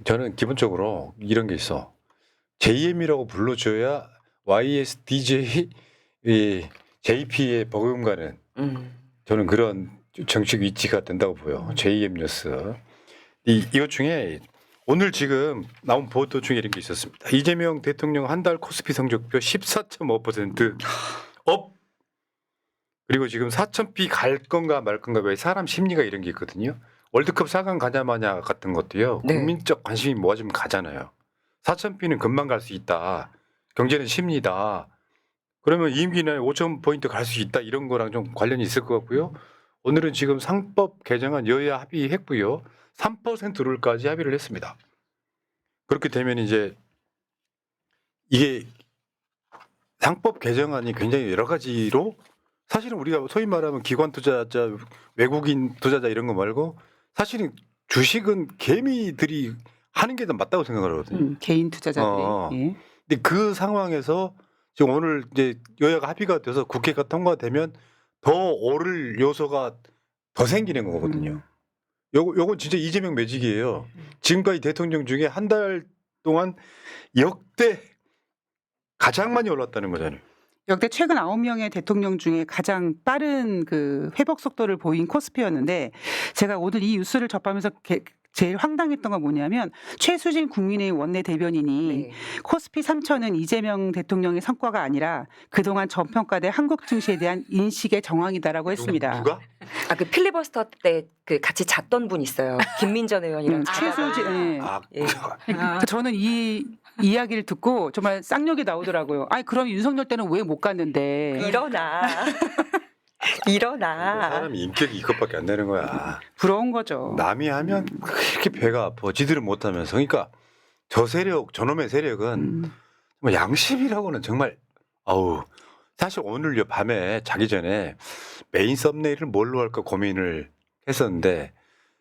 저는 기본적으로 이런 게 있어. JM이라고 불러줘야 YSDJ 이 JP의 버금가는 음. 저는 그런 정책 위치가 된다고 보여. JM 뉴스. 이것 중에 오늘 지금 나온 보도 중에 이런 게 있었습니다. 이재명 대통령 한 달 코스피 성적표 14.5% 업. 그리고 지금 4,000비 갈 건가 말 건가 왜 사람 심리가 이런 게 있거든요. 월드컵 4강 가냐 마냐 같은 것도요. 네. 국민적 관심이 모아지면 가잖아요. 4,000비는 금방 갈 수 있다. 경제는 심리다. 그러면 임기 내에 5,000포인트 갈 수 있다. 이런 거랑 좀 관련이 있을 것 같고요. 오늘은 지금 상법 개정안 여야 합의했고요. 3% 룰까지 합의를 했습니다. 그렇게 되면 이제 이게 상법 개정안이 굉장히 여러 가지로 사실은 우리가 소위 말하면 기관 투자자, 외국인 투자자 이런 거 말고 사실은 주식은 개미들이 하는 게 더 맞다고 생각을 하거든요. 개인 투자자들이. 예. 근데 그 상황에서 지금 오늘 이제 여야가 합의가 돼서 국회가 통과되면 더 오를 요소가 더 생기는 거거든요. 요건 진짜 이재명 매직이에요. 지금까지 대통령 중에 한 달 동안 역대 가장 많이 올랐다는 거잖아요. 역대 최근 9명의 대통령 중에 가장 빠른 그 회복 속도를 보인 코스피였는데 제가 오늘 이 뉴스를 접하면서 제일 황당했던 건 뭐냐면 최수진 국민의힘 원내대변인이 네. 코스피 3천은 이재명 대통령의 성과가 아니라 그동안 전평가된 한국 증시에 대한 인식의 정황이다라고 했습니다. 누가? 아, 그 필리버스터 때 그 같이 잤던 분 있어요. 김민전 의원이랑. 최수진. 예. 아, 예. 그러니까 저는 이 이야기를 듣고 정말 쌍욕이 나오더라고요. 아니 그럼 윤석열 때는 왜 못 갔는데? 일어나. 일어나. 사람이 인격이 이것밖에 안 되는 거야. 부러운 거죠. 남이 하면 그렇게 배가 아파. 지들은 못하면서. 그러니까 저 세력, 저놈의 세력은 뭐 양심이라고는 정말 아우. 사실 오늘 밤에 자기 전에 메인 썸네일을 뭘로 할까 고민을 했었는데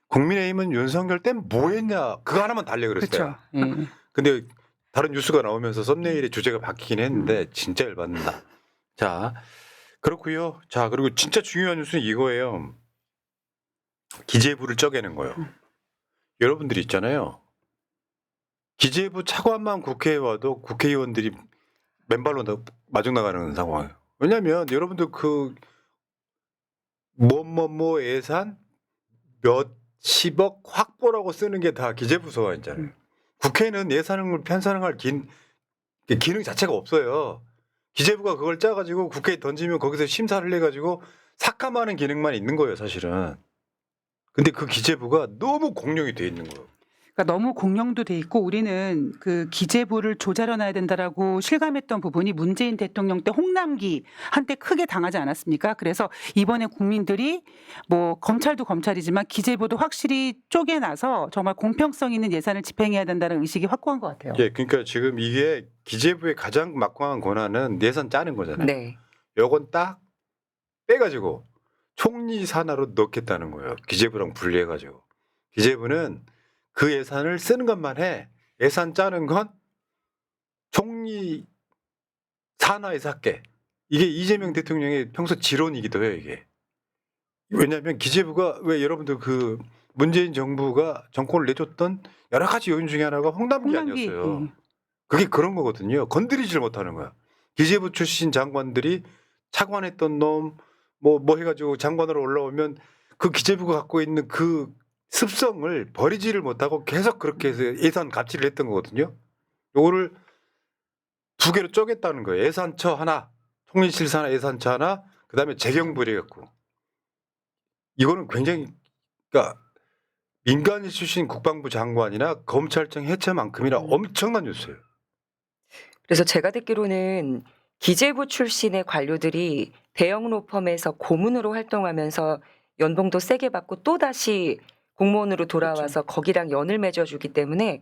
국민의힘은 윤석열 때는 뭐 했냐 그거 하나만 달려 그랬어요. 그렇죠. 예. 근데 다른 뉴스가 나오면서 썸네일의 주제가 바뀌긴 했는데 진짜 열받는다. 자, 그렇고요. 자, 그리고 진짜 중요한 뉴스는 이거예요. 기재부를 쪼개는 거예요. 여러분들이 있잖아요. 기재부 차관만 국회에 와도 국회의원들이 맨발로 마중 나가는 상황이에요. 왜냐하면 여러분들 그 뭐 예산 몇십억 확보라고 쓰는 게 다 기재부 소관이잖아요. 국회는 예산을 편성할 기능 자체가 없어요. 기재부가 그걸 짜가지고 국회에 던지면 거기서 심사를 해가지고 삭감하는 기능만 있는 거예요, 사실은. 근데 그 기재부가 너무 공룡이 돼 있는 거예요. 그러니까 너무 공룡도 돼 있고 우리는 그 기재부를 조자려 놔야 된다라고 실감했던 부분이 문재인 대통령 때 홍남기 한때 크게 당하지 않았습니까? 그래서 이번에 국민들이 뭐 검찰도 검찰이지만 기재부도 확실히 쪼개놔서 정말 공평성 있는 예산을 집행해야 된다는 의식이 확고한 것 같아요. 예, 그러니까 지금 이게 기재부의 가장 막강한 권한은 예산 짜는 거잖아요. 네. 요건 딱 빼가지고 총리 산하로 넣겠다는 거예요. 기재부랑 분리해가지고. 기재부는 그 예산을 쓰는 것만 해. 예산 짜는 건 총리 산하에서 할게. 이게 이재명 대통령의 평소 지론이기도 해요, 이게. 왜냐하면 기재부가 왜 여러분들 그 문재인 정부가 정권을 내줬던 여러 가지 요인 중에 하나가 홍남기 아니었어요. 그게 그런 거거든요. 건드리질 못하는 거야. 기재부 출신 장관들이 차관했던 놈, 뭐 해가지고 장관으로 올라오면 그 기재부가 갖고 있는 그 습성을 버리지를 못하고 계속 그렇게 해서 예산 갑질을 했던 거거든요. 요거를 두 개로 쪼갰다는 거예요. 예산처 하나, 총리실 산하 예산처 하나, 그 다음에 재경부를 해갖고. 이거는 굉장히, 그러니까 민간인 출신 국방부 장관이나 검찰청 해체만큼이나 엄청난 뉴스예요. 그래서 제가 듣기로는 기재부 출신의 관료들이 대형 로펌에서 고문으로 활동하면서 연봉도 세게 받고 또다시 공무원으로 돌아와서 거기랑 연을 맺어주기 때문에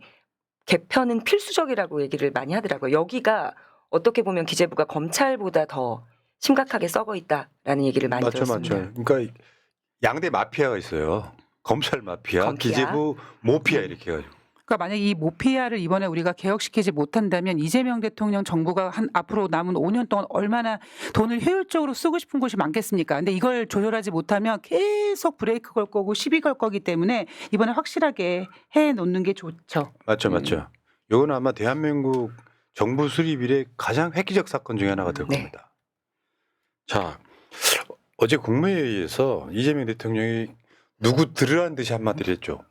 개편은 필수적이라고 얘기를 많이 하더라고요. 여기가 어떻게 보면 기재부가 검찰보다 더 심각하게 썩어 있다라는 얘기를 많이 들었습니다. 맞죠. 그러니까 양대 마피아가 있어요. 검찰 마피아, 검피아. 기재부 모피아 이렇게 해가지고. 그러니까 만약 이 모피아를 이번에 우리가 개혁시키지 못한다면 이재명 대통령 정부가 앞으로 남은 5년 동안 얼마나 돈을 효율적으로 쓰고 싶은 곳이 많겠습니까? 근데 이걸 조절하지 못하면 계속 브레이크 걸 거고 시비 걸 거기 때문에 이번에 확실하게 해 놓는 게 좋죠. 맞죠, 맞죠. 이건 아마 대한민국 정부 수립 이래 가장 획기적 사건 중에 하나가 될 네. 겁니다. 자, 어제 국무회의에서 이재명 대통령이 누구 들으라는 듯이 한마디를 했죠.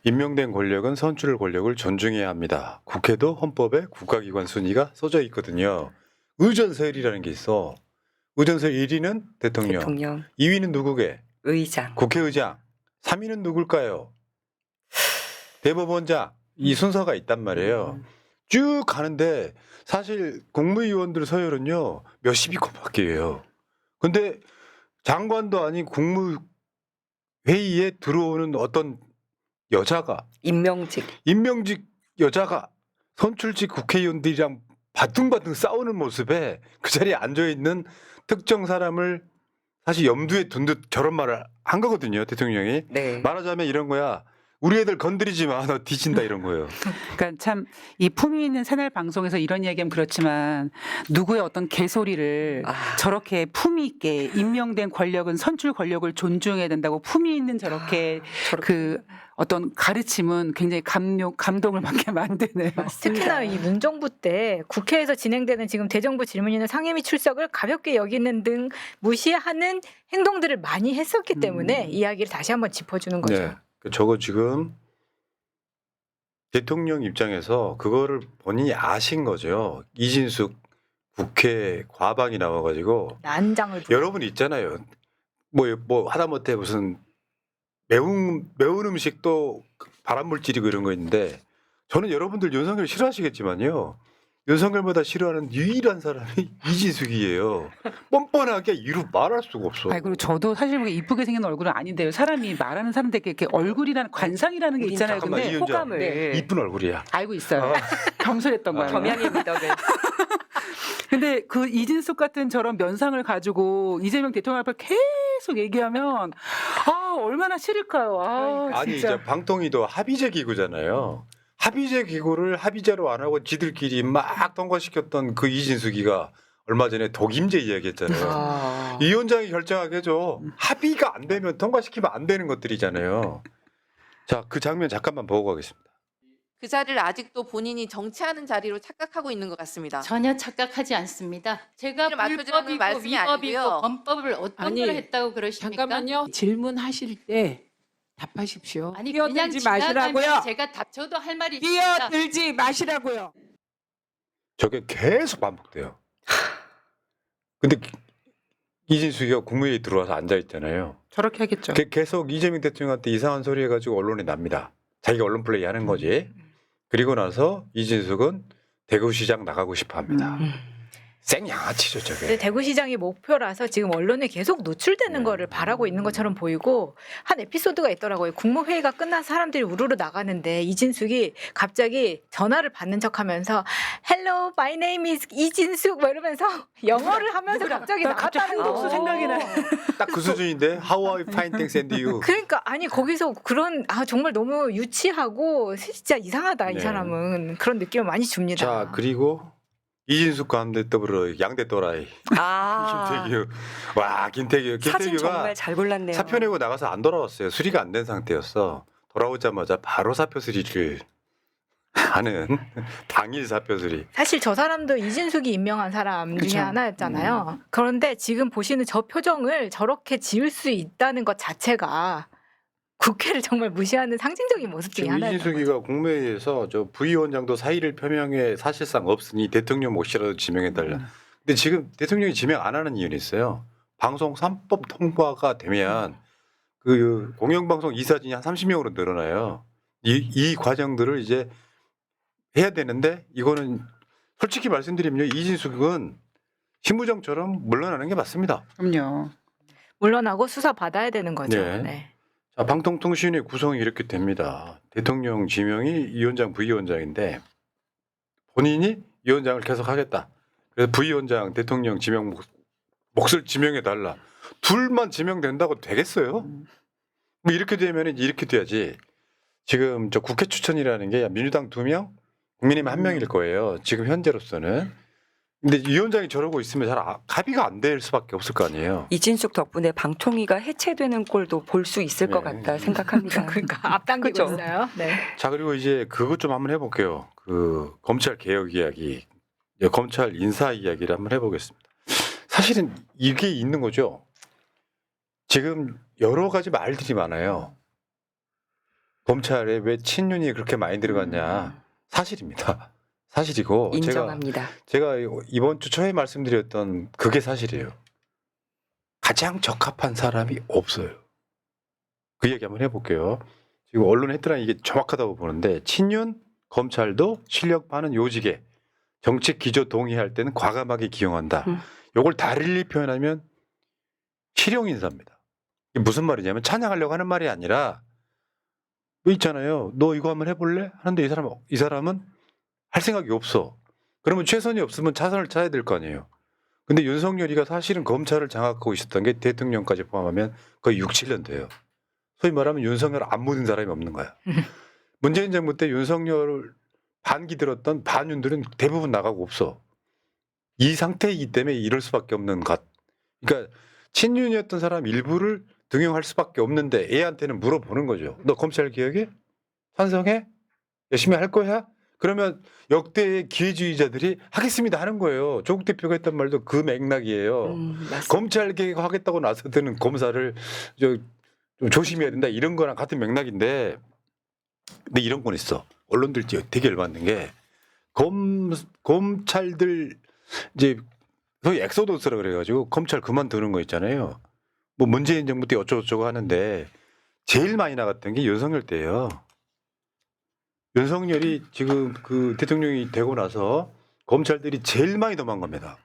임명된 권력은 선출 권력을 존중해야 합니다. 국회도 헌법에 국가기관 순위가 써져 있거든요. 의전서열이라는 게 있어. 의전서열 1위는 대통령, 대통령, 2위는 누구게? 의장. 국회의장, 3위는 누굴까요? 대법원장. 이 순서가 있단 말이에요. 쭉 가는데 사실 국무위원들 서열은요 몇십 위권밖에 해요. 근데 장관도 아닌 국무회의에 들어오는 어떤 여자가 임명직. 임명직 여자가 선출직 국회의원들이랑 바둥바둥 싸우는 모습에 그 자리에 앉아있는 특정 사람을 사실 염두에 둔 듯 저런 말을 한 거거든요. 대통령이. 네. 말하자면 이런 거야. 우리 애들 건드리지 마. 너 뒤진다 이런 거예요. 그러니까 참 이 품위 있는 새날 방송에서 이런 이야기하면 그렇지만 누구의 어떤 개소리를 아. 저렇게 품위 있게 임명된 권력은 선출 권력을 존중해야 된다고 품위 있는 저렇게 그 어떤 가르침은 굉장히 감동을 받게 만드네요. 특히나 이 문정부 때 국회에서 진행되는 지금 대정부 질문이나 상임위 출석을 가볍게 여기는 등 무시하는 행동들을 많이 했었기 때문에 이야기를 다시 한번 짚어주는 거죠. 네. 저거 지금 대통령 입장에서 그거를 본인이 아신 거죠. 이진숙 국회 과방이 나와가지고 난장을 부려. 여러분 있잖아요. 뭐 하다못해 무슨 매운 음식도 발암물질이고 이런 거 있는데 저는 여러분들 윤석열 싫어하시겠지만요. 윤석열보다 싫어하는 유일한 사람이 이진숙이에요. 뻔뻔하게 이루 말할 수가 없어. 아니 그리고 저도 사실 그렇게 이쁘게 생긴 얼굴은 아닌데요. 사람이 말하는 사람들에게 이렇게 얼굴이라는 관상이라는 게 우린 있잖아요. 잠깐만, 근데 이은정. 호감을. 네. 이쁜 얼굴이야. 알고 있어요. 어. 겸손했던 거예요. 겸양의 미덕을. 근데 그 이진숙 같은 저런 면상을 가지고 이재명 대통령 앞에 계속 얘기하면 아 얼마나 싫을까요. 아 아니 진짜. 이제 방통위도 합의제 기구잖아요. 합의제 기구를 합의제로 안 하고 지들끼리 막 통과시켰던 그 이진숙이가 얼마 전에 독임제 이야기했잖아요. 아. 이 위원장이 결정하게 해줘. 합의가 안 되면 통과시키면 안 되는 것들이잖아요. 자, 그 장면 잠깐만 보고 가겠습니다. 그 자리를 아직도 본인이 정치하는 자리로 착각하고 있는 것 같습니다. 전혀 착각하지 않습니다. 제가 를 맞춰주라는 불법이고 말씀이 위법이고 아니고요. 범법을 어떤 아니, 걸 했다고 그러십니까? 잠깐만요. 질문하실 때 답하십시오. 아니 그냥 끼어들지 지나가면 마시라고요. 제가 저도 할 말이 있습니다. 끼어들지 마시라고요. 저게 계속 반복돼요. 근데 이진숙이가 국무회의에 들어와서 앉아 있잖아요. 저렇게 하겠죠. 계속 이재명 대통령한테 이상한 소리 해가지고 언론에 납니다. 자기가 언론 플레이 하는 거지. 그리고 나서 이진숙은 대구시장 나가고 싶어 합니다. 생양아치죠 저게. 근데 대구시장이 목표라서 지금 언론에 계속 노출되는 네. 거를 바라고 있는 것처럼 보이고 한 에피소드가 있더라고요. 국무회의가 끝나서 사람들이 우르르 나가는데 이진숙이 갑자기 전화를 받는 척하면서 Hello, my name is 이진숙 뭐 이러면서 영어를 하면서 갑자기 나 갑자기 나갔다는 한국수 거. 생각이 나. 딱 그 수준인데 How I find things and you. 그러니까 아니 거기서 그런 정말 너무 유치하고 진짜 이상하다 이 네. 사람은 그런 느낌을 많이 줍니다. 자 그리고 이진숙 가운데 더불어 양대 또라이 아. 김태규. 와 사진 김태규가 정말 잘 골랐네요. 사표 내고 나가서 안 돌아왔어요. 수리가 안 된 상태였어. 돌아오자마자 바로 사표 수리를 하는 당일 사표 수리. 사실 저 사람도 이진숙이 임명한 사람 중에 그쵸. 하나였잖아요. 그런데 지금 보시는 저 표정을 저렇게 지을 수 있다는 것 자체가 국회를 정말 무시하는 상징적인 모습 중에 지금 하나예요. 이진숙이가 국무회의에서 저 부위원장도 사의를 표명해 사실상 없으니 대통령 몫이라도 지명해달라. 근데 지금 대통령이 지명 안 하는 이유는 있어요. 방송 3법 통과가 되면 그 공영방송 이사진이 한 30명으로 늘어나요. 이 과정들을 이제 해야 되는데 이거는 솔직히 말씀드리면 이진숙은 신부정처럼 물러나는 게 맞습니다. 그럼요. 물러나고 수사 받아야 되는 거죠. 네. 네. 자, 방통통신의 구성이 이렇게 됩니다. 대통령 지명이 위원장, 부위원장인데 본인이 위원장을 계속하겠다. 그래서 부위원장, 대통령 지명 몫을 지명해달라. 둘만 지명된다고 되겠어요? 뭐 이렇게 되면 이렇게 돼야지. 지금 저 국회 추천이라는 게 민주당 2명, 국민의힘 1명일 거예요. 지금 현재로서는. 근데 위원장이 저러고 있으면 잘 합의가 안 될 수밖에 없을 거 아니에요. 이진숙 덕분에 방통위가 해체되는 꼴도 볼 수 있을 것 네. 같다 생각합니다. 그러니까 앞당기고 그죠? 있어요. 네. 자, 그리고 이제 그것 좀 한번 해볼게요. 그 검찰 개혁 이야기, 검찰 인사 이야기를 한번 해보겠습니다. 사실은 이게 있는 거죠. 지금 여러 가지 말들이 많아요. 검찰에 왜 친윤이 그렇게 많이 들어갔냐. 사실입니다. 사실이고 인정합니다. 제가 이번 주 초에 말씀드렸던 그게 사실이에요. 가장 적합한 사람이 없어요. 그 얘기 한번 해볼게요. 지금 언론 헤드라인 이게 정확하다고 보는데 친윤 검찰도 실력 많은 요직에 정책 기조 동의할 때는 과감하게 기용한다. 요걸 다르게 표현하면 실용 인사입니다. 이게 무슨 말이냐면 찬양하려고 하는 말이 아니라 뭐 있잖아요. 너 이거 한번 해볼래? 하는데 이 사람은 할 생각이 없어. 그러면 최선이 없으면 차선을 짜야 될 거 아니에요. 근데 윤석열이가 사실은 검찰을 장악하고 있었던 게 대통령까지 포함하면 거의 6, 7년 돼요. 소위 말하면 윤석열 안 묻은 사람이 없는 거야. 문재인 정부 때 윤석열을 반기 들었던 반윤들은 대부분 나가고 없어. 이 상태이기 때문에 이럴 수밖에 없는 것. 그러니까 친윤이었던 사람 일부를 등용할 수밖에 없는데 애한테는 물어보는 거죠. 너 검찰 개혁에 찬성해? 열심히 할 거야? 그러면 역대의 기회주의자들이 하겠습니다 하는 거예요. 조국 대표가 했던 말도 그 맥락이에요. 맞습니다. 검찰 개혁하겠다고 나서드는 검사를 좀 조심해야 된다 이런 거랑 같은 맥락인데 근데 이런 건 있어. 언론들 되게 열받는 게 검찰들 이제 소위 엑소더스라 그래가지고 검찰 그만두는 거 있잖아요. 뭐 문재인 정부 때 어쩌고저쩌고 하는데 제일 많이 나갔던 게 윤석열 때예요. 윤석열이 지금 그 대통령이 되고 나서 검찰들이 제일 많이 도망갑니다.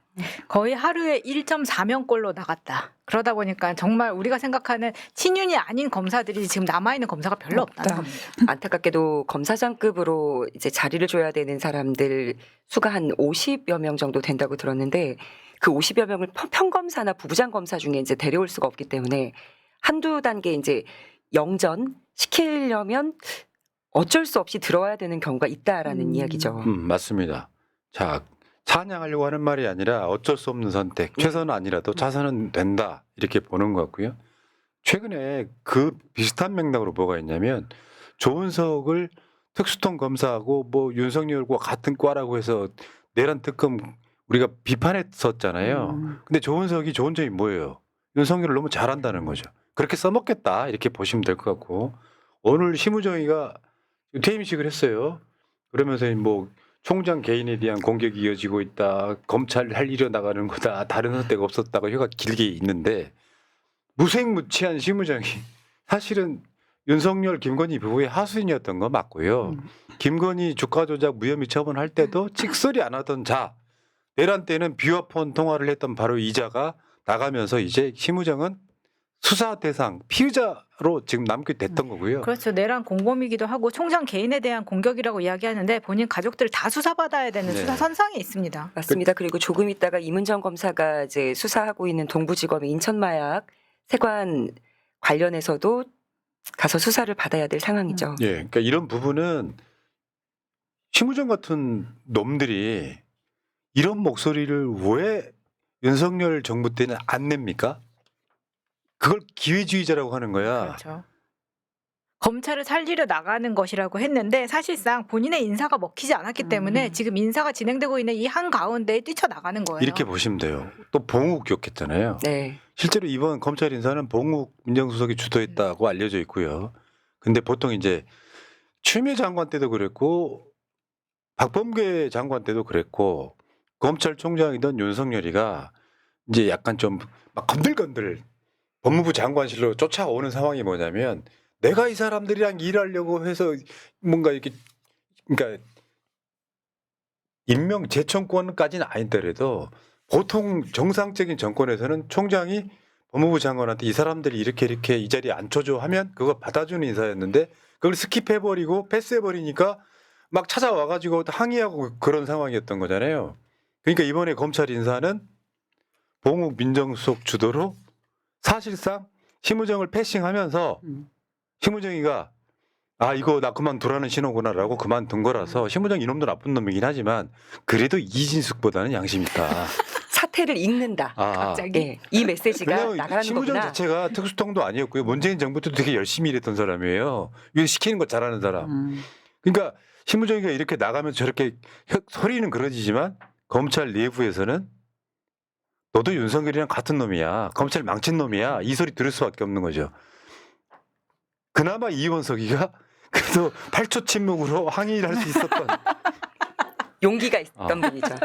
거의 하루에 1.4명꼴로 나갔다. 그러다 보니까 정말 우리가 생각하는 친윤이 아닌 검사들이 지금 남아있는 검사가 별로 없다는 겁니다. 안타깝게도 검사장급으로 이제 자리를 줘야 되는 사람들 수가 한 50여 명 정도 된다고 들었는데 그 50여 명을 평검사나 부부장 검사 중에 이제 데려올 수가 없기 때문에 한두 단계 이제 영전 시키려면 어쩔 수 없이 들어와야 되는 경우가 있다라는 이야기죠. 맞습니다. 자, 찬양하려고 하는 말이 아니라 어쩔 수 없는 선택. 최선은 아니라도 자선은 된다. 이렇게 보는 것 같고요. 최근에 그 비슷한 맥락으로 뭐가 있냐면 조은석을 특수통 검사하고 뭐 윤석열과 같은 과라고 해서 내란 특검 우리가 비판했었잖아요. 근데 조은석이 좋은 점이 뭐예요? 윤석열을 너무 잘한다는 거죠. 그렇게 써먹겠다. 이렇게 보시면 될 것 같고 오늘 심우정이가 퇴임식을 했어요. 그러면서 뭐 총장 개인에 대한 공격이 이어지고 있다. 검찰 할 일이 나가는 거다. 다른 선택가 없었다고 혀가 길게 있는데 무색무취한 심우정이 사실은 윤석열 김건희 부부의 하수인이었던 거 맞고요. 김건희 주가 조작 무혐의 처분할 때도 찍소리 안 하던 자 내란 때는 비화폰 통화를 했던 바로 이자가 나가면서 이제 심우정은 수사 대상 피의자로 지금 남게 됐던 거고요. 그렇죠. 내란 공범이기도 하고 총장 개인에 대한 공격이라고 이야기하는데 본인 가족들 다 수사받아야 되는 네. 수사 선상에 있습니다. 맞습니다. 그리고 조금 있다가 이문정 검사가 이제 수사하고 있는 동부지검의 인천마약 세관 관련해서도 가서 수사를 받아야 될 상황이죠. 예, 그러니까 이런 부분은 심우정 같은 놈들이 이런 목소리를 왜 윤석열 정부 때는 안 냅니까? 그걸 기회주의자라고 하는 거야. 그렇죠. 검찰을 살리려 나가는 것이라고 했는데 사실상 본인의 인사가 먹히지 않았기 때문에 지금 인사가 진행되고 있는 이 한가운데에 뛰쳐나가는 거예요. 이렇게 보시면 돼요. 또 봉욱 기억했잖아요. 네. 실제로 이번 검찰 인사는 봉욱 민정수석이 주도했다고 알려져 있고요. 근데 보통 이제 추미애 장관 때도 그랬고 박범계 장관 때도 그랬고 검찰총장이던 윤석열이가 이제 약간 좀 막 건들건들 법무부 장관실로 쫓아오는 상황이 뭐냐면 내가 이 사람들이랑 일하려고 해서 뭔가 이렇게 그러니까 임명 재청권까지는 아니더라도 보통 정상적인 정권에서는 총장이 법무부 장관한테 이 사람들이 이렇게 이 자리에 앉혀줘 하면 그거 받아주는 인사였는데 그걸 스킵해버리고 패스해버리니까 막 찾아와가지고 항의하고 그런 상황이었던 거잖아요. 그러니까 이번에 검찰 인사는 봉욱 민정수석 주도로 사실상 심우정을 패싱하면서 심우정이가 아 이거 나 그만두라는 신호구나라고 그만둔 거라서 신부장 이놈도 나쁜 놈이긴 하지만 그래도 이진숙보다는 양심 있다. 사태를 읽는다. 갑자기. 예, 이 메시지가 왜냐하면 나가는 신부장 거구나. 자체가 특수통도 아니었고요. 문재인 정부 때도 되게 열심히 일했던 사람이에요. 이거 시키는 거 잘하는 사람. 그러니까 신부장이가 이렇게 나가면서 저렇게 소리는 그러지만 검찰 내부에서는 너도 윤석열이랑 같은 놈이야. 검찰 망친 놈이야. 이 소리 들을 수밖에 없는 거죠. 그나마 이원석이가 그래도 8초 침묵으로 항의를 할 수 있었던. 용기가 있던 분이죠.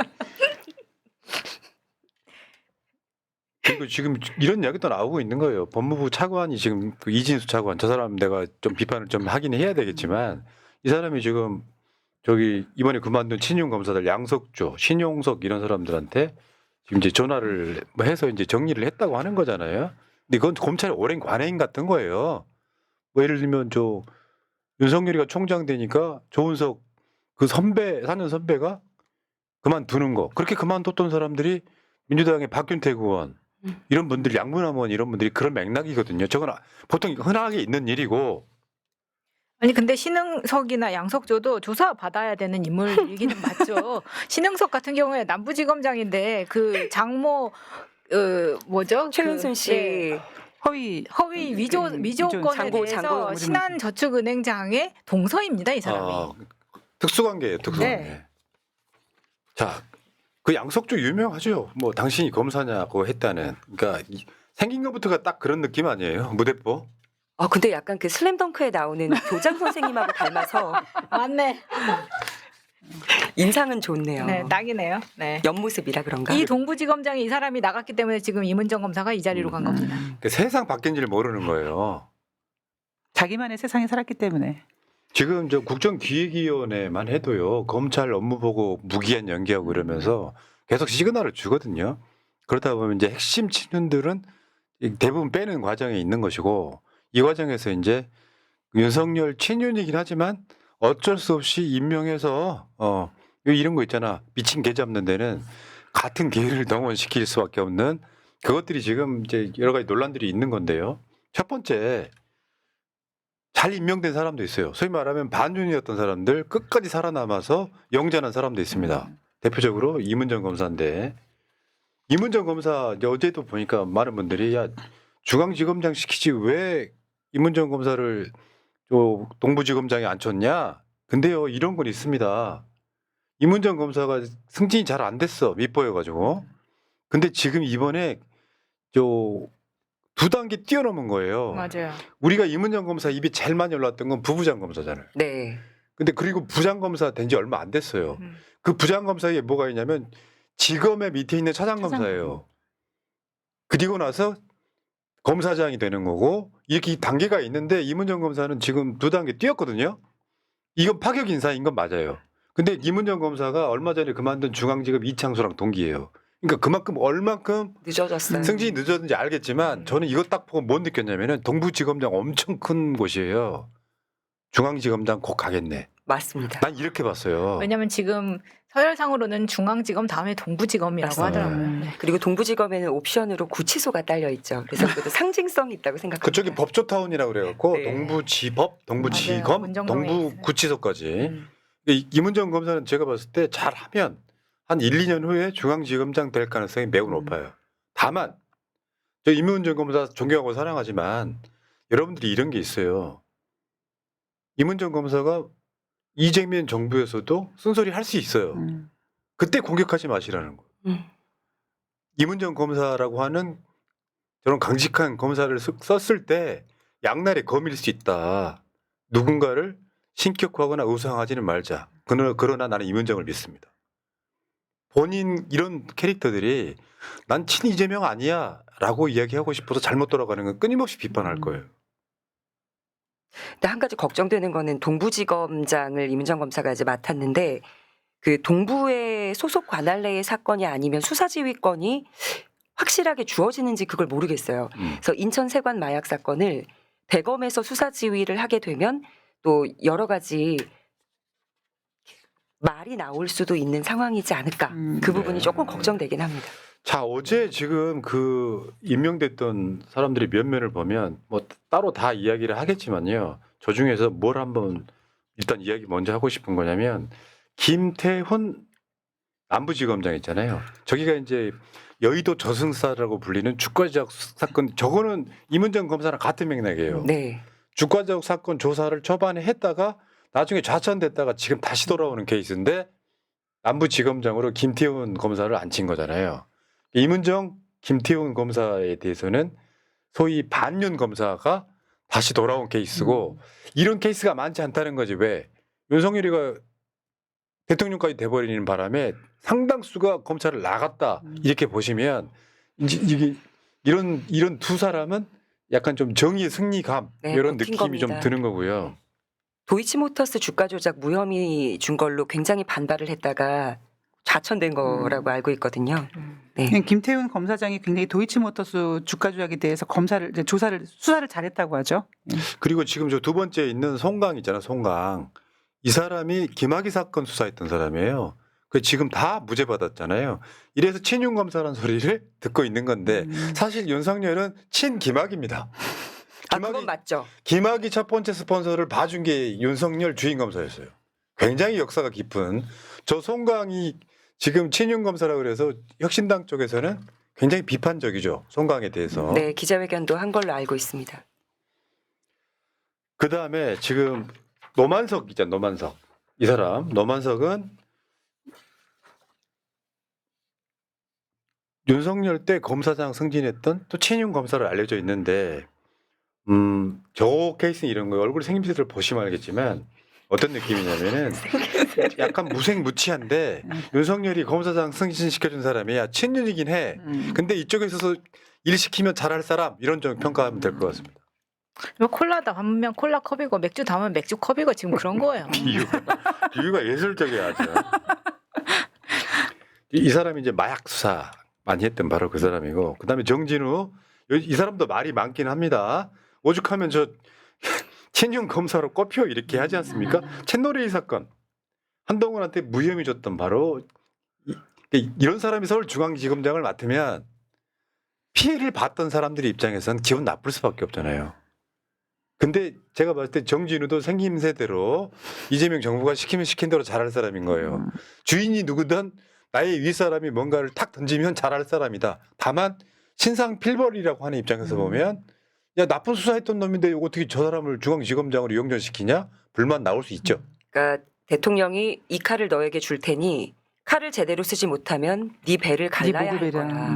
그리고 지금 이런 이야기도 나오고 있는 거예요. 법무부 차관이 지금 그 이진수 차관 저 사람 내가 좀 비판을 좀 하긴 해야 되겠지만 이 사람이 지금 저기 이번에 그만둔 친윤 검사들 양석조, 신용석 이런 사람들한테 지금 이제 전화를 뭐 해서 이제 정리를 했다고 하는 거잖아요. 근데 그건 검찰의 오랜 관행 같은 거예요. 뭐 예를 들면 저 윤석열이가 총장 되니까 조은석 그 선배 사는 선배가 그만두는 거 그렇게 그만뒀던 사람들이 민주당의 박균택 의원 이런 분들 양문함 의원 이런 분들이 그런 맥락이거든요. 저건 보통 흔하게 있는 일이고 아니 근데 신흥석이나 양석조도 조사 받아야 되는 인물이기는 맞죠. 신흥석 같은 경우에 남부지검장인데 그 장모 뭐죠? 최은순 씨 네. 허위 위조 건에 장고, 대해서 장고. 신한저축은행장의 동서입니다, 이 사람이. 특수관계예요. 특수관계. 네. 자, 그 양석조 유명하죠. 뭐 당신이 검사냐고 했다는. 그러니까 생긴 것부터가 딱 그런 느낌 아니에요. 무대뽀. 근데 약간 그 슬램덩크에 나오는 교장 선생님하고 닮아서 맞네. 인상은 좋네요. 네, 딱이네요. 네. 옆모습이라 그런가? 이 동부지검장이 이 사람이 나갔기 때문에 지금 이문정 검사가 이 자리로 간 겁니다. 그러니까 세상 바뀐지를 모르는 거예요. 자기만의 세상에 살았기 때문에. 지금 저 국정기획위원회만 해도요. 검찰 업무 보고 무기한 연기하고 이러면서 계속 시그널을 주거든요. 그러다 보면 이제 핵심 친윤들은 대부분 빼는 과정에 있는 것이고 이 과정에서 이제 윤석열 친윤이긴 하지만 어쩔 수 없이 임명해서 이런 거 있잖아. 미친 개 잡는 데는 같은 개를 동원시킬 수밖에 없는 그것들이 지금 이제 여러 가지 논란들이 있는 건데요. 첫 번째 잘 임명된 사람도 있어요. 소위 말하면 반윤이었던 사람들 끝까지 살아남아서 영전한 사람도 있습니다. 대표적으로 이문정 검사인데 이문정 검사 이제 어제도 보니까 많은 분들이 야 중앙지검장 시키지 왜 이문정 검사를 동부지검장에 앉혔냐? 근데요 이런 건 있습니다. 이문정 검사가 승진이 잘 안 됐어 밉보여가지고. 근데 지금 이번에 2단계 뛰어넘은 거예요. 맞아요. 우리가 이문정 검사 입이 제일 많이 올랐던 건 부부장 검사잖아요. 네. 근데 그리고 부장 검사 된 지 얼마 안 됐어요. 그 부장 검사에 뭐가 있냐면 지검의 밑에 있는 차장 검사예요. 그리고 나서 검사장이 되는 거고 이렇게 단계가 있는데 이문정 검사는 지금 2단계 뛰었거든요. 이건 파격 인사인 건 맞아요. 근데 이문정 검사가 얼마 전에 그만둔 중앙지검 이창수랑 동기예요. 그러니까 그만큼 얼만큼 늦어졌어요. 승진이 늦었는지 알겠지만 저는 이거 딱 보고 못 느꼈냐면은 동부지검장 엄청 큰 곳이에요. 중앙지검장 곧 가겠네. 맞습니다. 난 이렇게 봤어요. 왜냐하면 지금 서열상으로는 중앙지검 다음에 동부지검이라고 맞습니다. 하더라고요. 네. 그리고 동부지검에는 옵션으로 구치소가 딸려 있죠. 그래서 그것도 상징성이 있다고 생각합니다. 그쪽이 법조타운이라고 그래갖고 네. 동부지법, 동부지검, 맞아요. 문정동에 동부구치소까지. 이문정 검사는 제가 봤을 때 잘하면 한 1, 2년 후에 중앙지검장 될 가능성이 매우 높아요. 다만 저 이문정 검사 존경하고 사랑하지만 여러분들이 이런 게 있어요. 이문정 검사가 이재명 정부에서도 쓴소리 할 수 있어요. 그때 공격하지 마시라는 거. 이문정 검사라고 하는 저런 강직한 검사를 썼을 때 양날의 검일 수 있다. 누군가를 신격화하거나 우상하지는 말자. 그러나 나는 이문정을 믿습니다. 본인 이런 캐릭터들이 난 친 이재명 아니야 라고 이야기하고 싶어서 잘못 돌아가는 건 끊임없이 비판할 거예요. 근데 한 가지 걱정되는 거는 동부지검장을 이문정 검사가 이제 맡았는데 그 동부의 소속 관할내의 사건이 아니면 수사지휘권이 확실하게 주어지는지 그걸 모르겠어요. 그래서 인천 세관 마약 사건을 대검에서 수사지휘를 하게 되면 또 여러 가지 말이 나올 수도 있는 상황이지 않을까. 그 부분이 네. 조금 걱정되긴 합니다. 자, 어제 지금 그 임명됐던 사람들의 면면을 보면 뭐 따로 다 이야기를 하겠지만요. 저 중에서 뭘 한번 일단 이야기 먼저 하고 싶은 거냐면 김태훈 남부지검장 있잖아요. 저기가 이제 여의도 저승사라고 불리는 주가조작 사건, 저거는 이문정 검사랑 같은 맥락이에요. 네. 주가조작 사건 조사를 초반에 했다가 나중에 좌천됐다가 지금 다시 돌아오는 케이스인데 남부지검장으로 김태훈 검사를 앉힌 거잖아요. 이문정, 김태훈 검사에 대해서는 소위 반윤 검사가 다시 돌아온 케이스고 이런 케이스가 많지 않다는 거지. 왜? 윤석열이가 대통령까지 돼버리는 바람에 상당수가 검찰을 나갔다 이렇게 보시면 이게 이런 두 사람은 약간 좀 정의의 승리감 네, 이런 버틴 느낌이 좀 겁니다. 드는 거고요. 도이치모터스 주가 조작 무혐의 준 걸로 굉장히 반발을 했다가 좌천된 거라고 알고 있거든요. 네. 김태훈 검사장이 굉장히 도이치모터스 주가 조작에 대해서 수사를 잘했다고 하죠. 그리고 지금 저 두 번째 있는 송강 있잖아, 송강. 이 사람이 김학의 사건 수사했던 사람이에요. 그 지금 다 무죄 받았잖아요. 이래서 친윤 검사라는 소리를 듣고 있는 건데 사실 윤석열은 친 김학입니다. 아, 그건 맞죠. 김학의 첫 번째 스폰서를 봐준 게 윤석열 주인 검사였어요. 굉장히 역사가 깊은 저 송강이 지금 친윤 검사라고 그래서 혁신당 쪽에서는 굉장히 비판적이죠. 송강에 대해서. 네, 기자회견도 한 걸로 알고 있습니다. 그 다음에 지금 노만석 있잖아, 노만석. 이 사람, 노만석은 윤석열 때 검사장 승진했던 또 친윤 검사로 알려져 있는데, 저 케이스는 이런 거예요. 얼굴 생김새를 보시면 알겠지만 어떤 느낌이냐면은 약간 무색무취한데 윤석열이 검사장 승진시켜준 사람이야. 친윤이긴 해. 근데 이쪽에 있어서 일 시키면 잘할 사람 이런 좀 평가하면 될 것 같습니다. 뭐 콜라 담으면 콜라 컵이고 맥주 담으면 맥주 컵이고 지금 그런 거예요. 비유가 예술적이야 아주. 이 사람이 이제 마약 수사 많이 했던 바로 그 사람이고, 그다음에 정진우 이 사람도 말이 많긴 합니다. 오죽하면 저 친윤 검사로 꼽혀 이렇게 하지 않습니까? 챗노레이 사건 한동훈한테 무혐의 줬던 바로 이런 사람이 서울중앙지검장을 맡으면 피해를 봤던 사람들의 입장에서는 기분 나쁠 수밖에 없잖아요. 근데 제가 봤을 때 정진우도 생김새대로 이재명 정부가 시키면 시킨 대로 잘할 사람인 거예요. 주인이 누구든 나의 윗사람이 뭔가를 탁 던지면 잘할 사람이다. 다만 신상 필벌이라고 하는 입장에서 보면 야, 나쁜 수사했던 놈인데 어떻게 저 사람을 중앙지검장으로 용전시키냐? 불만 나올 수 있죠. 그러니까 대통령이 이 칼을 너에게 줄 테니 칼을 제대로 쓰지 못하면 네 배를 갈라야 할 거라.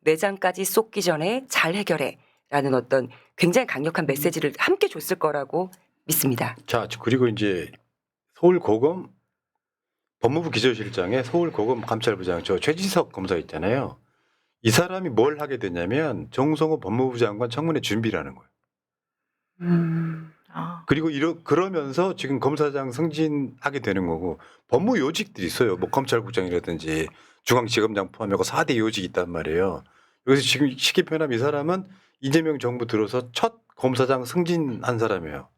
내장까지 쏟기 전에 잘 해결해라는 어떤 굉장히 강력한 메시지를 함께 줬을 거라고 믿습니다. 자, 그리고 이제 서울고검 법무부 기조실장에 서울고검 감찰부장 저 최지석 검사 있잖아요. 이 사람이 뭘 하게 되냐면 정성호 법무부 장관 청문회 준비를 하는 거예요. 아. 그리고 그러면서 지금 검사장 승진하게 되는 거고, 법무 요직들이 있어요. 뭐 검찰국장이라든지 중앙지검장 포함하고 4대 요직이 있단 말이에요. 여기서 지금 쉽게 표현하면 이 사람은 이재명 정부 들어서 첫 검사장 승진한 사람이에요.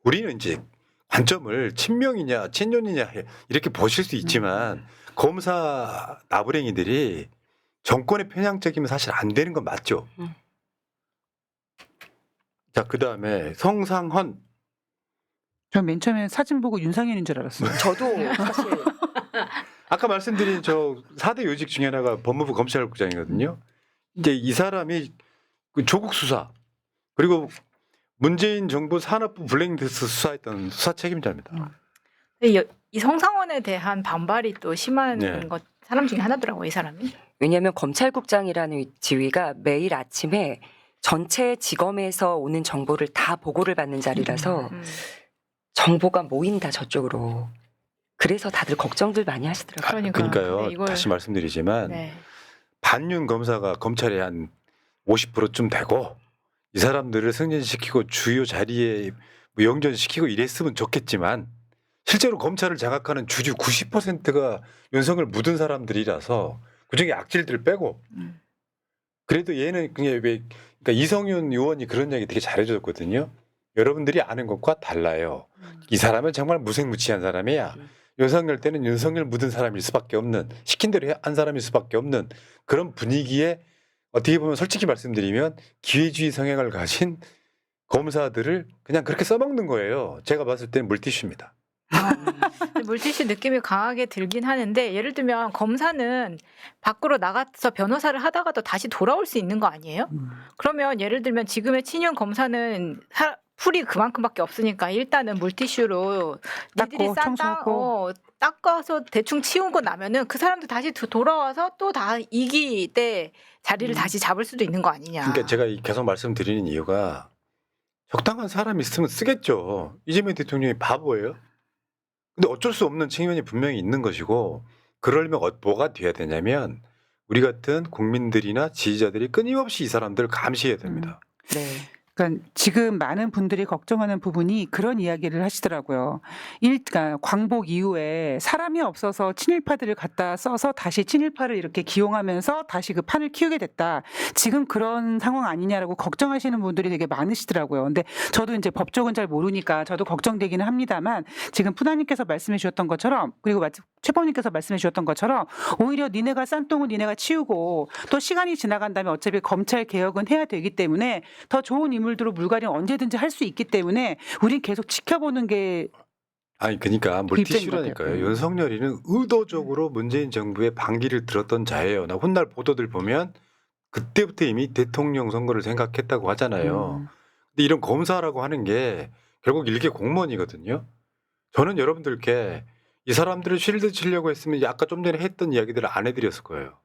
우리는 이제 관점을 친명이냐 친윤이냐 이렇게 보실 수 있지만 검사 나부랭이들이 정권의 편향적이면 사실 안 되는 건 맞죠. 자, 그다음에 성상헌. 저 맨 처음에 사진 보고 윤상현인 줄 알았어요. 저도 사실 아까 말씀드린 저 4대 요직 중에 하나가 법무부 검찰국장이거든요. 이제 이 사람이 그 조국 수사 그리고 문재인 정부 산업부 블랙리스트 수사했던 수사 책임자입니다. 이 성상원에 대한 반발이 또 심한 네. 것 사람 중에 하나더라고요, 이 사람이. 왜냐하면 검찰국장이라는 지위가 매일 아침에 전체 지검에서 오는 정보를 다 보고를 받는 자리라서 정보가 모인다 저쪽으로. 그래서 다들 걱정들 많이 하시더라고요. 그러니까요. 네, 이걸- 다시 말씀드리지만 네. 반윤 검사가 검찰에 한 50%쯤 되고 이 사람들을 승진시키고 주요 자리에 뭐 영전시키고 이랬으면 좋겠지만 실제로 검찰을 장악하는 주주 90%가 윤석을 묻은 사람들이라서 그중에 악질들 빼고 그래도 얘는 그냥 그러니까 이성윤 의원이 그런 얘기 되게 잘해줬거든요. 여러분들이 아는 것과 달라요. 이 사람은 정말 무색무취한 사람이야. 윤석열 때는 윤석열 묻은 사람일 수밖에 없는, 시킨 대로 한 사람일 수밖에 없는 그런 분위기에 어떻게 보면 솔직히 말씀드리면 기회주의 성향을 가진 검사들을 그냥 그렇게 써먹는 거예요. 제가 봤을 때는 물티슈입니다. 물티슈 느낌이 강하게 들긴 하는데 예를 들면 검사는 밖으로 나가서 변호사를 하다가도 다시 돌아올 수 있는 거 아니에요? 그러면 예를 들면 지금의 친윤 검사는 풀이 그만큼밖에 없으니까 일단은 물티슈로 니들이 닦고, 청소하고. 닦아서 대충 치우고 나면은 그 사람도 다시 돌아와서 또 다 2기 때 자리를 다시 잡을 수도 있는 거 아니냐. 그러니까 제가 계속 말씀드리는 이유가 적당한 사람이 있으면 쓰겠죠. 이재명 대통령이 바보예요? 근데 어쩔 수 없는 측면이 분명히 있는 것이고 그러려면 뭐가 돼야 되냐면 우리 같은 국민들이나 지지자들이 끊임없이 이 사람들을 감시해야 됩니다. 네. 그러니까 지금 많은 분들이 걱정하는 부분이 그런 이야기를 하시더라고요. 그러니까 광복 이후에 사람이 없어서 친일파들을 갖다 써서 다시 친일파를 이렇게 기용하면서 다시 그 판을 키우게 됐다. 지금 그런 상황 아니냐라고 걱정하시는 분들이 되게 많으시더라고요. 근데 저도 이제 법적은 잘 모르니까 저도 걱정되기는 합니다만 지금 푸나님께서 말씀해 주셨던 것처럼 그리고 최범님께서 말씀해 주셨던 것처럼 오히려 니네가 싼 똥은 니네가 치우고 또 시간이 지나간 다음에 어차피 검찰 개혁은 해야 되기 때문에 더 좋은 인물들로 물갈이는 언제든지 할 수 있기 때문에 우린 계속 지켜보는 게 아니 그러니까 그 입장인 것 물티슈라니까요. 같아요. 윤석열이는 의도적으로 문재인 정부의 반기를 들었던 자예요. 나 훗날 보도들 보면 그때부터 이미 대통령 선거를 생각했다고 하잖아요. 근데 이런 검사라고 하는 게 결국 일개 공무원이거든요. 저는 여러분들께 이 사람들을 쉴드 치려고 했으면 아까 좀 전에 했던 이야기들을 안 해드렸을 거예요.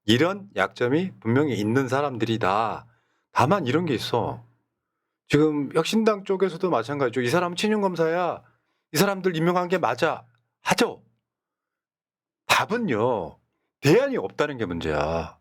이런 약점이 분명히 있는 사람들이다. 다만 이런 게 있어. 지금 혁신당 쪽에서도 마찬가지죠. 이 사람은 친윤검사야. 이 사람들 임명한 게 맞아. 하죠. 답은요. 대안이 없다는 게 문제야.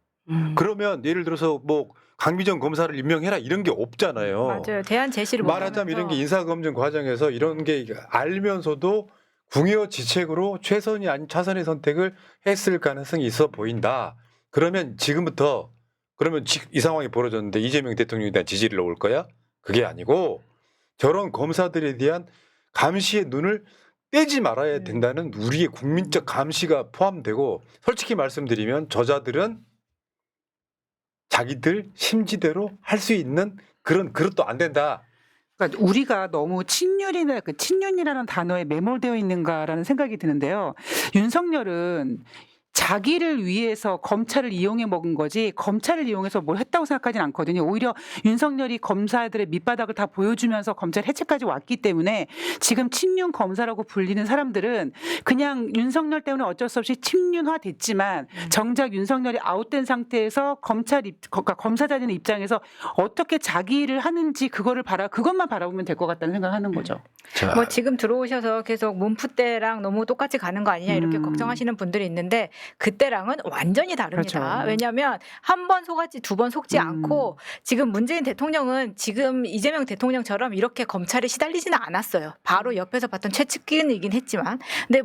그러면 예를 들어서 뭐 강미정 검사를 임명해라 이런 게 없잖아요. 맞아요. 대안 제시를 말하자면 이런 게 인사검증 과정에서 이런 게 알면서도 궁여지책으로 최선이 아닌 차선의 선택을 했을 가능성이 있어 보인다. 그러면 지금부터 그러면 이 상황이 벌어졌는데 이재명 대통령에 대한 지지를 놓을 거야? 그게 아니고 저런 검사들에 대한 감시의 눈을 떼지 말아야 된다는 우리의 국민적 감시가 포함되고 솔직히 말씀드리면 저자들은 자기들 심지대로 할 수 있는 그런 그릇도 안 된다. 그러니까 우리가 너무 친윤이라는 단어에 매몰되어 있는가라는 생각이 드는데요. 윤석열은 자기를 위해서 검찰을 이용해 먹은 거지 검찰을 이용해서 뭘 했다고 생각하진 않거든요. 오히려 윤석열이 검사들의 밑바닥을 다 보여주면서 검찰 해체까지 왔기 때문에 지금 친윤 검사라고 불리는 사람들은 그냥 윤석열 때문에 어쩔 수 없이 친윤화 됐지만 정작 윤석열이 아웃된 상태에서 검사자들의 입장에서 어떻게 자기 일을 하는지 그것만 바라보면 될 것 같다는 생각하는 거죠. 자, 뭐 지금 들어오셔서 계속 문프 때랑 너무 똑같이 가는 거 아니냐 이렇게 걱정하시는 분들이 있는데 그때랑은 완전히 다릅니다. 그렇죠. 왜냐하면 한 번 속았지 두 번 속지 않고 지금 문재인 대통령은 지금 이재명 대통령처럼 이렇게 검찰에 시달리지는 않았어요. 바로 옆에서 봤던 최측근이긴 했지만 근데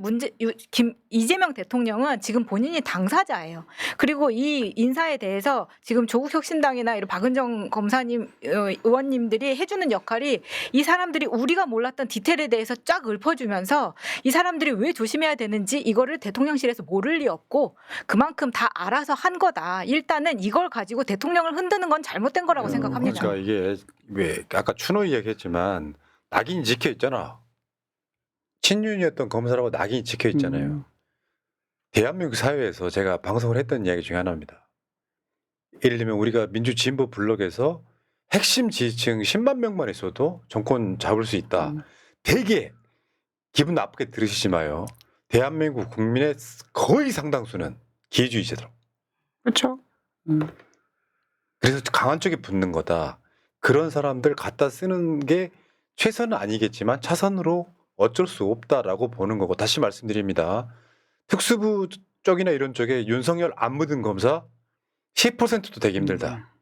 이재명 대통령은 지금 본인이 당사자예요. 그리고 이 인사에 대해서 지금 조국혁신당이나 이런 박은정 검사님 의원님들이 해주는 역할이 이 사람들이 우리가 몰랐던 디테일에 대해서 쫙 읊어주면서 이 사람들이 왜 조심해야 되는지 이거를 대통령실에서 모를 리 없고 그만큼 다 알아서 한 거다. 일단은 이걸 가지고 대통령을 흔드는 건 잘못된 거라고 생각합니다. 그러니까 이게 왜 아까 추노 이야기했지만 낙인이 찍혀 있잖아. 친윤이었던 검사라고 낙인이 찍혀 있잖아요. 대한민국 사회에서 제가 방송을 했던 이야기 중에 하나입니다. 예를 들면 우리가 민주진보 블록에서 핵심 지지층 10만 명만 있어도 정권 잡을 수 있다. 되게 기분 나쁘게 들으시지 마요. 대한민국 국민의 거의 상당수는 기회주의자들. 그렇죠. 그래서 강한 쪽에 붙는 거다. 그런 사람들 갖다 쓰는 게 최선은 아니겠지만 차선으로 어쩔 수 없다라고 보는 거고 다시 말씀드립니다. 특수부 쪽이나 이런 쪽에 윤석열 안 묻은 검사 10%도 되기 힘들다.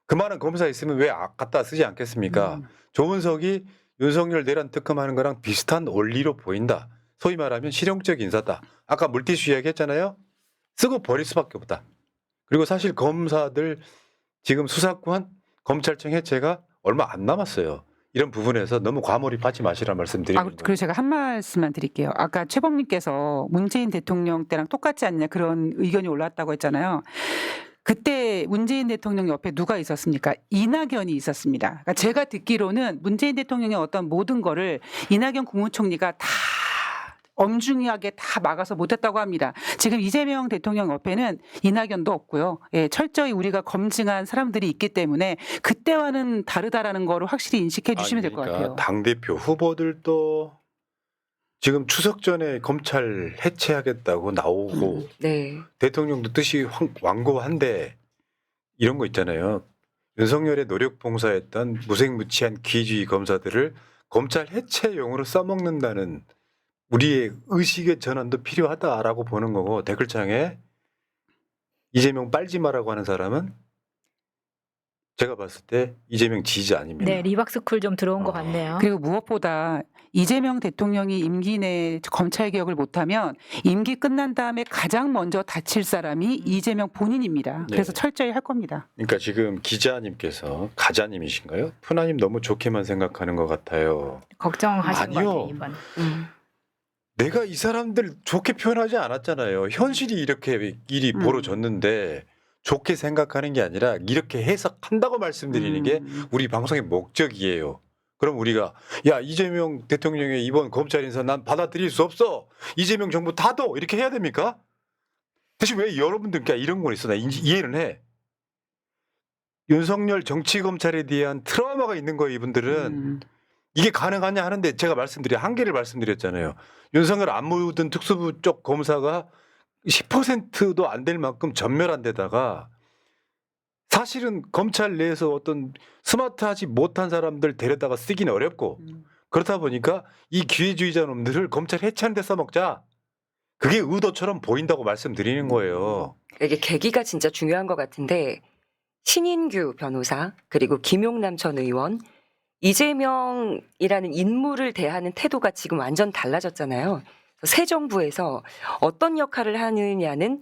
그 많은 검사 있으면 왜 갖다 쓰지 않겠습니까? 조은석이 윤석열 내란 특검하는 거랑 비슷한 원리로 보인다. 소위 말하면 실용적 인사다. 아까 물티슈 이야기했잖아요. 쓰고 버릴 수밖에 없다. 그리고 사실 검사들 지금 수사권 검찰청 해체가 얼마 안 남았어요. 이런 부분에서 너무 과몰입하지 마시라는 말씀 드리는 거예요. 그리고 제가 한 말씀만 드릴게요. 아까 최범님께서 문재인 대통령 때랑 똑같지 않냐 그런 의견이 올라왔다고 했잖아요. 그때 문재인 대통령 옆에 누가 있었습니까? 이낙연이 있었습니다. 그러니까 제가 듣기로는 문재인 대통령의 어떤 모든 거를 이낙연 국무총리가 다 엄중하게 다 막아서 못했다고 합니다. 지금 이재명 대통령 옆에는 이낙연도 없고요. 예, 철저히 우리가 검증한 사람들이 있기 때문에 그때와는 다르다라는 거를 확실히 인식해 주시면 될 것 같아요. 당대표 후보들도 지금 추석 전에 검찰 해체하겠다고 나오고 네. 대통령도 뜻이 완고한데 이런 거 있잖아요. 윤석열의 노력 봉사했던 무색무취한 기주의 검사들을 검찰 해체용으로 써먹는다는 우리의 의식의 전환도 필요하다라고 보는 거고 댓글창에 이재명 빨지 마라고 하는 사람은 제가 봤을 때 이재명 지지 아닙니다. 네, 리박스쿨 좀 들어온 것 같네요. 그리고 무엇보다 이재명 대통령이 임기 내 검찰 개혁을 못하면 임기 끝난 다음에 가장 먼저 다칠 사람이 이재명 본인입니다. 네. 그래서 철저히 할 겁니다. 그러니까 지금 기자님께서 가자님이신가요? 푸나님 너무 좋게만 생각하는 것 같아요. 걱정하신 것 아니요. 같아요, 이번. 내가 이 사람들 좋게 표현하지 않았잖아요. 현실이 이렇게 일이 벌어졌는데 좋게 생각하는 게 아니라 이렇게 해석한다고 말씀드리는 게 우리 방송의 목적이에요. 그럼 우리가 야 이재명 대통령의 이번 검찰 인사 난 받아들일 수 없어. 이재명 정부 닫어 이렇게 해야 됩니까? 대신 왜 여러분들께 이런 건 있어? 나 이해는 해. 윤석열 정치검찰에 대한 트라우마가 있는 거예요. 이분들은. 이게 가능하냐 하는데 제가 한계를 말씀드렸잖아요. 윤석열 안 묻은 특수부 쪽 검사가 10%도 안 될 만큼 전멸한 데다가 사실은 검찰 내에서 어떤 스마트하지 못한 사람들 데려다가 쓰기는 어렵고 그렇다 보니까 이 기회주의자 놈들을 검찰 해체하는 데 써먹자. 그게 의도처럼 보인다고 말씀드리는 거예요. 이게 계기가 진짜 중요한 것 같은데 신인규 변호사 그리고 김용남 전 의원 이재명이라는 인물을 대하는 태도가 지금 완전 달라졌잖아요. 새 정부에서 어떤 역할을 하느냐는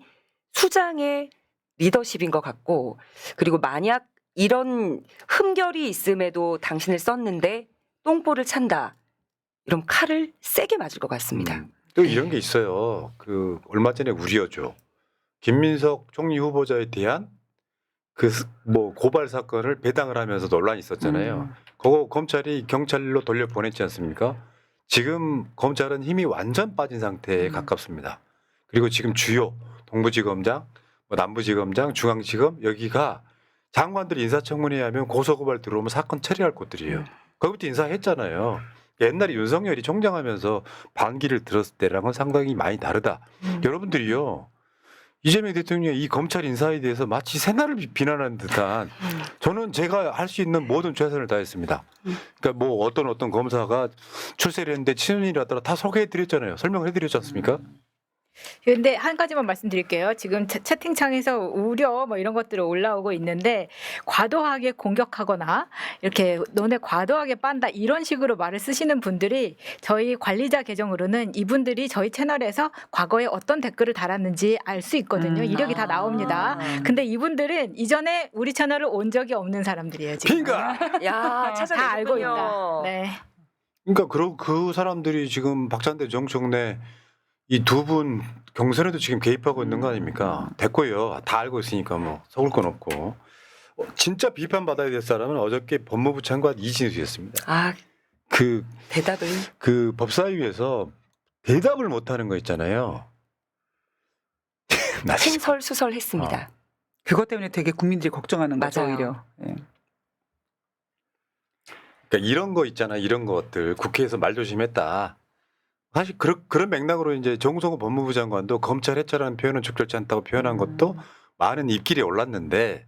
수장의 리더십인 것 같고 그리고 만약 이런 흠결이 있음에도 당신을 썼는데 똥볼을 찬다. 이런 칼을 세게 맞을 것 같습니다. 또 이런 게 있어요. 그 얼마 전에 우려죠. 김민석 총리 후보자에 대한 그 뭐 고발 사건을 배당을 하면서 논란이 있었잖아요. 그거 검찰이 경찰로 돌려보냈지 않습니까? 지금 검찰은 힘이 완전 빠진 상태에 가깝습니다. 그리고 지금 주요 동부지검장, 뭐 남부지검장, 중앙지검 여기가 장관들 인사청문회에 하면 고소고발 들어오면 사건 처리할 곳들이에요. 거기부터 인사했잖아요. 옛날에 윤석열이 총장하면서 반기를 들었을 때랑은 상당히 많이 다르다. 여러분들이요. 이재명 대통령의 이 검찰 인사에 대해서 마치 새날을 비난하는 듯한 저는 제가 할 수 있는 모든 최선을 다했습니다. 그러니까 뭐 어떤 검사가 출세를 했는데 친윤이라더라 다 소개해드렸잖아요. 설명을 해드렸지 않습니까? 그런데 한 가지만 말씀드릴게요. 지금 채팅창에서 우려 뭐 이런 것들이 올라오고 있는데 과도하게 공격하거나 이렇게 너네 과도하게 빤다 이런 식으로 말을 쓰시는 분들이 저희 관리자 계정으로는 이분들이 저희 채널에서 과거에 어떤 댓글을 달았는지 알 수 있거든요. 이력이 다 나옵니다. 근데 이분들은 이전에 우리 채널을 온 적이 없는 사람들이에요. 지금. 핑가. 야, 다 알고 있다. 찾아내셨군요. 네. 그러니까 그 사람들이 지금 박찬대 정청래 이 두 분 경선에도 지금 개입하고 있는 거 아닙니까? 됐고요. 다 알고 있으니까 뭐 속을 건 없고. 진짜 비판받아야 될 사람은 어저께 법무부 장관 이진수였습니다. 아, 그 대답을 법사위에서 대답을 못하는 거 있잖아요. 나 진짜 횡설수설했습니다. 그것 때문에 되게 국민들이 걱정하는 거죠, 맞아요. 오히려. 예. 그러니까 이런 거 있잖아. 이런 것들 국회에서 말조심했다. 사실 그런 맥락으로 이제 정성호 법무부 장관도 검찰 해체라는 표현은 적절치 않다고 표현한 것도 많은 입길에 올랐는데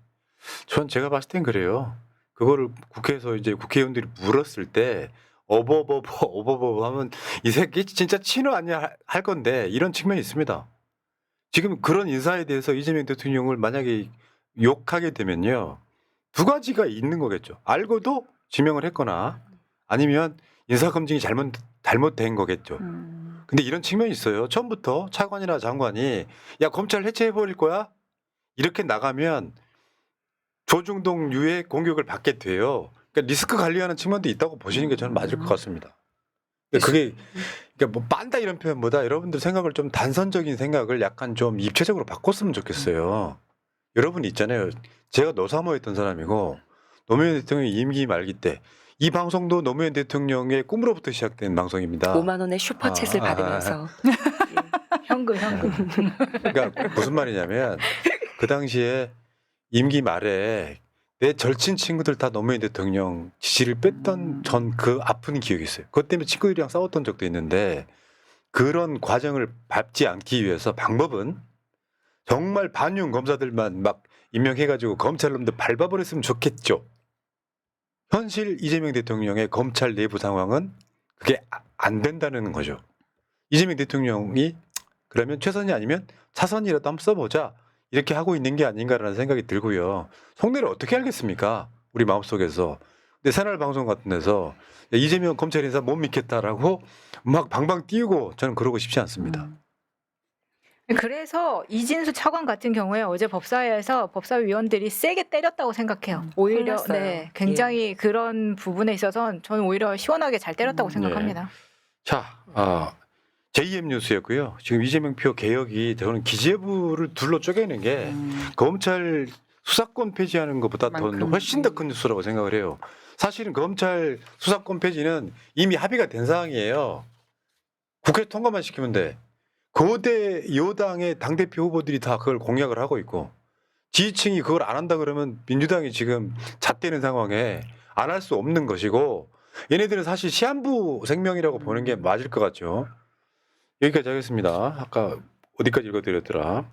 전 제가 봤을 땐 그래요. 그거를 국회에서 이제 국회의원들이 물었을 때 어버버버 하면 이 새끼 진짜 친호 아니야 할 건데 이런 측면이 있습니다. 지금 그런 인사에 대해서 이재명 대통령을 만약에 욕하게 되면요. 두 가지가 있는 거겠죠. 알고도 지명을 했거나 아니면 인사검증이 잘못된 거겠죠. 근데 이런 측면이 있어요. 처음부터 차관이나 장관이 야 검찰 해체해버릴 거야? 이렇게 나가면 조중동 유의 공격을 받게 돼요. 그러니까 리스크 관리하는 측면도 있다고 보시는 게 저는 맞을 것 같습니다. 그게 그러니까 뭐 빤다 이런 표현보다 여러분들 생각을 좀 단선적인 생각을 약간 좀 입체적으로 바꿨으면 좋겠어요. 여러분 있잖아요. 제가 노사모였던 사람이고 노무현 대통령 임기 말기 때 이 방송도 노무현 대통령의 꿈으로부터 시작된 방송입니다. 5만 원의 슈퍼챗을 아, 받으면서 현금. 그러니까 무슨 말이냐면 그 당시에 임기 말에 내 절친 친구들 다 노무현 대통령 지지를 뺐던 전 그 아픈 기억이 있어요. 그것 때문에 친구들이랑 싸웠던 적도 있는데 그런 과정을 밟지 않기 위해서 방법은 정말 반윤 검사들만 막 임명해가지고 검찰놈들 밟아버렸으면 좋겠죠. 현실 이재명 대통령의 검찰 내부 상황은 그게 안 된다는 거죠. 이재명 대통령이 그러면 최선이 아니면 차선이라도 한번 써보자 이렇게 하고 있는 게 아닌가라는 생각이 들고요. 속내를 어떻게 알겠습니까? 우리 마음속에서. 근데 새날 방송 같은 데서 이재명 검찰 인사 못 믿겠다라고 막 방방 띄우고 저는 그러고 싶지 않습니다. 그래서 이진수 차관 같은 경우에 어제 법사위에서 법사위원들이 세게 때렸다고 생각해요. 오히려 혼났어요. 네, 굉장히 그런 부분에 있어서는 저는 오히려 시원하게 잘 때렸다고 생각합니다. 자, JM 뉴스였고요. 지금 이재명 표 개혁이 저는 기재부를 둘러 쪼개는 게 검찰 수사권 폐지하는 것보다 더 만큼. 훨씬 더 큰 뉴스라고 생각을 해요. 사실은 검찰 수사권 폐지는 이미 합의가 된 사항이에요. 국회 통과만 시키면 돼. 거대 여당의 당대표 후보들이 다 그걸 공약을 하고 있고 지지층이 그걸 안 한다 그러면 민주당이 지금 잣대는 상황에 안 할 수 없는 것이고 얘네들은 사실 시한부 생명이라고 보는 게 맞을 것 같죠. 여기까지 하겠습니다. 아까 어디까지 읽어드렸더라.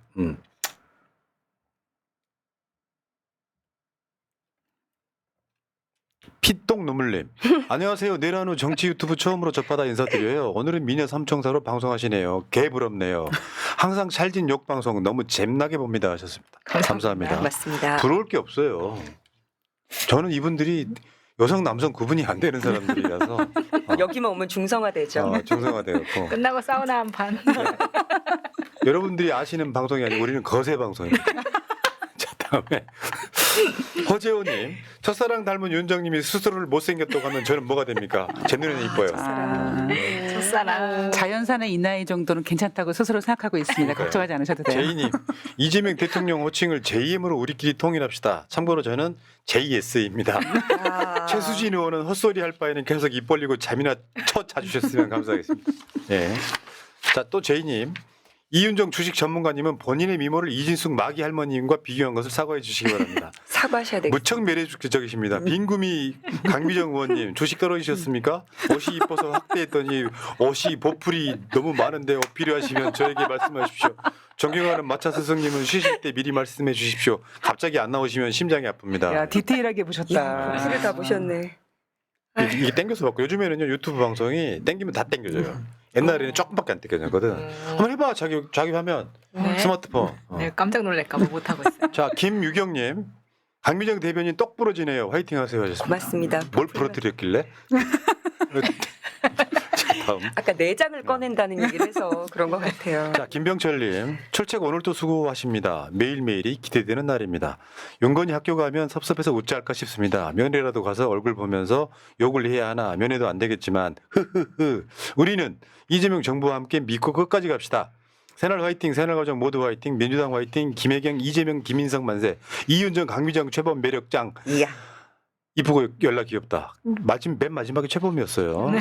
피똥 눈물님. 안녕하세요. 내란후 정치 유튜브 처음으로 접하다 인사드려요. 오늘은 미녀 삼총사로 방송하시네요. 개부럽네요. 항상 찰진 욕 방송 너무 잼나게 봅니다 하셨습니다. 감사합니다. 맞습니다. 부러울 게 없어요. 저는 이분들이 여성 남성 구분이 안 되는 사람들이라서 여기만 오면 중성화되죠. 중성화되었고 끝나고 사우나 한 판. 여러분들이 아시는 방송이 아니고 우리는 거세 방송입니다. 자 다음에 허재호님 첫사랑 닮은 윤정님이 스스로를 못생겼다고 하면 저는 뭐가 됩니까? 제 눈에는 이뻐요. 첫사랑. 자연산의 이 나이 정도는 괜찮다고 스스로 생각하고 있습니다. 그러니까요. 걱정하지 않으셔도 돼요. 제이님 이재명 대통령 호칭을 JM으로 우리끼리 통일합시다. 참고로 저는 JS입니다. 최수진 의원은 헛소리 할 바에는 계속 입 벌리고 잠이나 자주셨으면 감사하겠습니다. 예. 자 또 제이님 이윤정 주식 전문가님은 본인의 미모를 이진숙 마기 할머님과 비교한 것을 사과해 주시기 바랍니다. 사과하셔야 되겠어요. 무척 매력적이십니다. 빈구미 강미정 의원님 주식 떨어지셨습니까? 옷이 이뻐서 확대했더니 옷이 보풀이 너무 많은데 필요하시면 저에게 말씀하십시오. 존경하는 마차 스승님은 쉬실 때 미리 말씀해 주십시오. 갑자기 안 나오시면 심장이 아픕니다. 야, 디테일하게 보셨다. 풀을 다 보셨네. 이게 땡겨서 받고 요즘에는요 유튜브 방송이 땡기면 다 땡겨져요. 옛날에는 조금밖에 안 땡겨졌거든. 한번 해봐 자기 화면 네. 스마트폰. 네, 깜짝 놀랄까봐 못 하고 있어요. 자 김유경님 강미정 대변인 똑 부러지네요. 화이팅하세요 하셨습니다. 맞습니다. 뭘 부러뜨렸길래? 자, 다음. 아까 내장을 꺼낸다는 얘기를 해서 그런 것 같아요. 자 김병철님 출첵 오늘도 수고하십니다. 매일매일이 기대되는 날입니다. 윤건이 학교 가면 섭섭해서 웃지 않을까 싶습니다. 면회라도 가서 얼굴 보면서 욕을 해야 하나 면회도 안 되겠지만 흐흐흐 우리는 이재명 정부와 함께 믿고 끝까지 갑시다. 새날 화이팅, 새날 가정 모두 화이팅, 민주당 화이팅, 김혜경, 이재명, 김인성 만세, 이윤정, 강미정 최범 매력짱. 이야. 이쁘고 연락 귀엽다. 맨 마지막에 최범이었어요.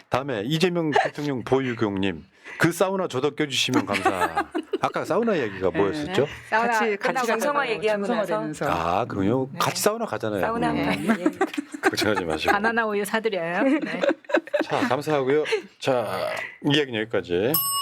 다음에 이재명 대통령 보유경님 그 사우나 저도 껴주시면 감사. 아까 사우나 이야기가 뭐였었죠? 사우나 같이 끝나고 중성화 가서 얘기하고 나서 중성화되면서. 아 그럼요. 네. 같이 사우나 가잖아요. 사우나 한 네. 판. 예. 걱정하지 마시고. 바나나 우유 사드려요. 네. 자 감사하고요. 자 이야기는 여기까지.